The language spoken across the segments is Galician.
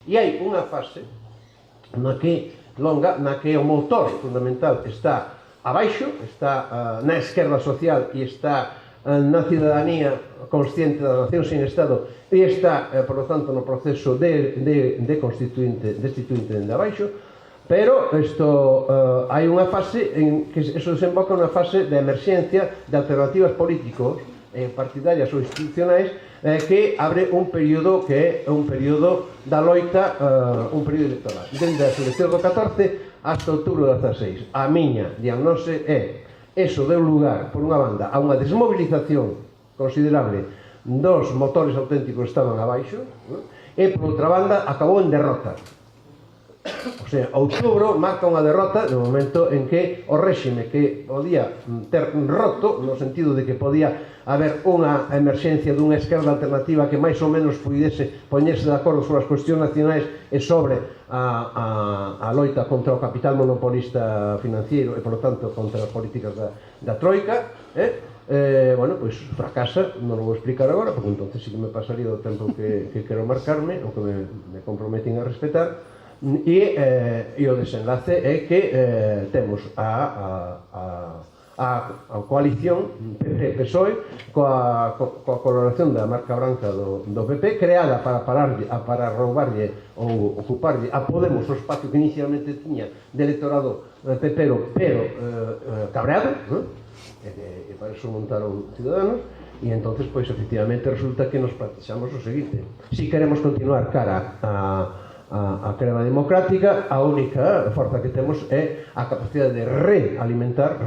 E hai unha fase na que o motor fundamental está abaixo, está na esquerda social e está na cidadanía consciente das nacións sin Estado e está, por lo tanto, no proceso de destituinte dende abaixo, pero hai unha fase en que eso desemboca unha fase de emerxencia de alternativas políticos partidarias ou institucionais que abre un período que é un período da loita, un período electoral dende as eleccións do 14 hasta outubro do 16. A miña diagnose é: eso deu lugar, por unha banda, a unha desmovilización considerable dos motores auténticos que estaban abaixo, e, por outra banda, acabou en derrota. O sea, outubro marca unha derrota no momento en que o réxime que podía ter roto, no sentido de que podía haber unha emerxencia dunha esquerda alternativa que máis ou menos pudese poñerse de acordo sobre as cuestións nacionais e sobre a loita contra o capital monopolista financiero e, por lo tanto, contra as políticas da troika, bueno, pois fracasa, non o vou explicar agora, porque entonces sí que me pasaría o tempo que quero marcarme, ou que me comprometen a respetar. E o desenlace é que temos a coalición PP-PSOE coa colaboración da marca branca do PP, creada para roubarlle ou ocuparlle a Podemos o espacio que inicialmente tiña de electorado pepero, pero cabreado, e para eso montaron Ciudadanos. E entonces, pois, efectivamente, resulta que nos planteamos o seguinte: si queremos continuar cara a crema democrática, a única forza que temos é a capacidade de realimentar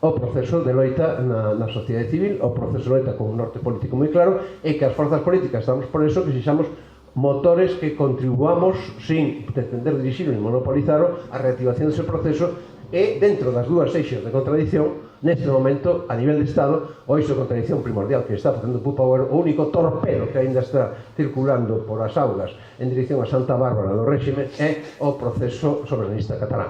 o proceso de loita na sociedade civil, o proceso de loita con un norte político moi claro, e que as forzas políticas estamos por eso que sexamos motores que contribuamos sin pretender dirixirlo e monopolizarlo a reactivación dese proceso. E dentro das dúas eixos de contradición, neste momento, a nivel de Estado, o eixo de contradición primordial que está facendo Pupa o único torpedo que ainda está circulando por as augas en dirección a Santa Bárbara do réxime é o proceso soberanista catalán.